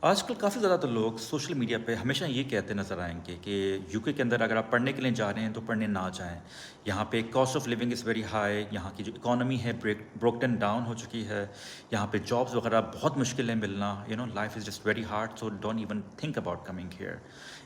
آج کل کافی زیادہ تو لوگ سوشل میڈیا پہ ہمیشہ یہ کہتے نظر آئیں گے کہ یو کے اندر اگر آپ پڑھنے کے لیے جا رہے ہیں تو پڑھنے نہ جائیں. یہاں پہ cost of living is very high. یہاں کی جو اکانومی ہے بروکن ڈاؤن ہو چکی ہے. یہاں پہ جابس وغیرہ بہت مشکل ہے ملنا. Life is just very hard, so don't even think about coming here.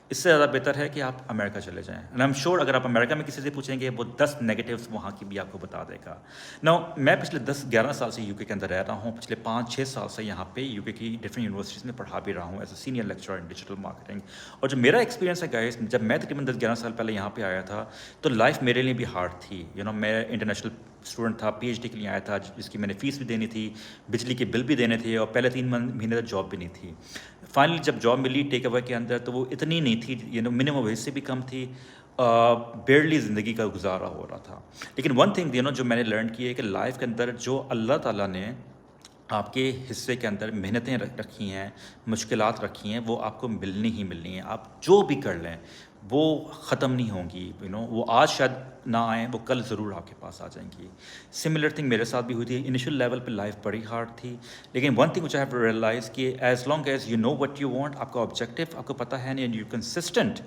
اس سے زیادہ بہتر ہے کہ آپ امریکہ چلے جائیں. اینڈ آئی ایم شیور اگر آپ امریکہ میں کسی سے پوچھیں گے وہ 10 نیگیٹیوز وہاں کی بھی آپ کو بتا دے گا. نو میں پچھلے 10-11 سال سے یو کے اندر رہ رہا ہوں. پچھلے 5-6 سال سے یہاں پہ یو کے کی ڈفرینٹ یونیورسٹیز میں پڑھا بھی رہا ہوں as a senior lecturer in digital marketing. اور جو میرا ایکسپیرینس ہے گائز, جب میں تقریباً 10-11 سال پہلے یہاں پہ آیا تھا تو لائف میرے لیے بھی ہارڈ تھی. میں انٹرنیشنل اسٹوڈنٹ تھا, پی ایچ ڈی کے لیے آیا تھا, جس کی میں نے فیس بھی دینی تھی, بجلی کے بل بھی دینے تھے, اور پہلے 3 مہینے تک جاب بھی نہیں تھی. فائنلی جب جاب ملی ٹیک اوے کے اندر تو وہ اتنی نہیں تھی, منیمم ویج سے بھی کم تھی. بیرلی زندگی کا گزارا ہو رہا تھا. لیکن ون تھنگ جو میں نے لرن کی ہے کہ لائف کے اندر جو اللہ تعالیٰ نے آپ کے حصے کے اندر محنتیں رکھی ہیں, مشکلات رکھی ہیں, وہ آپ کو ملنی ہی ملنی ہیں. آپ جو بھی کر لیں وہ ختم نہیں ہوں گی. وہ آج شاید نہ آئیں, وہ کل ضرور آپ کے پاس آ جائیں گی. سملر تھنگ میرے ساتھ بھی ہوئی تھی. انیشیل لیول پہ لائف بڑی ہارڈ تھی, لیکن one thing which I have realize کہ as long as you know what you want, آپ کا آبجیکٹیو آپ کو پتہ ہے, and you consistent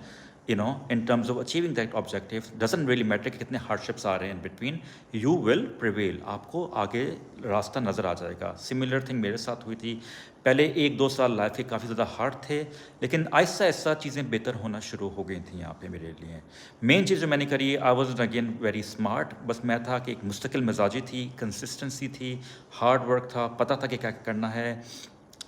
in terms of achieving that objective, doesn't really matter کہ کتنے ہارڈشپس آ رہے ہیں in between, you will prevail. آپ کو آگے راستہ نظر آ جائے گا. سملر تھنگ میرے ساتھ ہوئی تھی. پہلے 1-2 سال لائف کے کافی زیادہ ہارڈ تھے, لیکن آہستہ آہستہ چیزیں بہتر ہونا شروع ہو گئی تھیں یہاں پہ میرے لیے. مین چیز جو میں نے کری, I was again very smart. بس میں تھا کہ ایک مستقل مزاجی تھی, کنسسٹنسی تھی, ہارڈ ورک تھا, پتہ تھا کہ کیا کرنا ہے,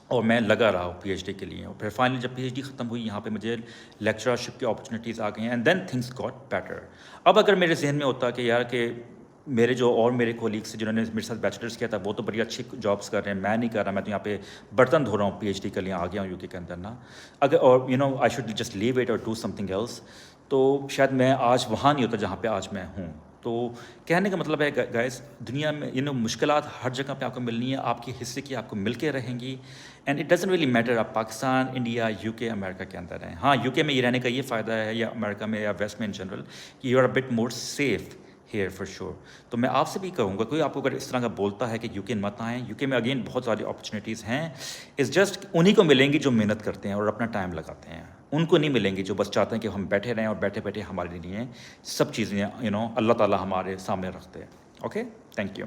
اور میں لگا رہا ہوں پی ایچ ڈی کے لیے. اور پھر فائنلی جب پی ایچ ڈی ختم ہوئی, یہاں پہ مجھے لیکچررشپ کی اپرچونیٹیز آ گئی ہیں, and then things got better. اب اگر میرے ذہن میں ہوتا کہ یار کہ میرے جو اور میرے کولیگس جنہوں نے میرے ساتھ بیچلرس کیا تھا وہ تو بڑی اچھی جابس کر رہے ہیں, میں نہیں کر رہا, میں تو یہاں پہ برتن دھو رہا ہوں, پی ایچ ڈی کے لیے آ گیا ہوں یو کے اندر نا, اگر اور I should just leave it اور ڈو سم تھنگ ایلس, تو شاید میں آج وہاں نہیں ہوتا جہاں پہ آج میں ہوں. تو کہنے کا مطلب ہے گائز, دنیا میں مشکلات ہر جگہ پہ آپ کو ملنی ہے, آپ کے حصے کی آپ کو مل کے رہیں گی. And it doesn't really matter آپ پاکستان, انڈیا, یو کے, امریکہ کے اندر ہیں. ہاں, یو کے میں یہ رہنے کا یہ فائدہ ہے, یا امریکہ میں یا ویسٹ میں ان جنرل, کہ you are a bit more safe here for sure. تو میں آپ سے بھی کہوں گا, کوئی آپ کو اگر اس طرح کا بولتا ہے کہ یو کے مت آئیں, یو کے میں اگین بہت ساری اپرچونیٹیز ہیں. اٹس جسٹ انہیں کو ملیں گی جو محنت کرتے ہیں اور اپنا ٹائم لگاتے ہیں. ان کو نہیں ملیں گی جو بس چاہتے ہیں کہ ہم بیٹھے رہیں اور بیٹھے بیٹھے ہمارے لیے سب چیزیں اللہ تعالیٰ ہمارے سامنے رکھتے ہیں. Okay, thank you.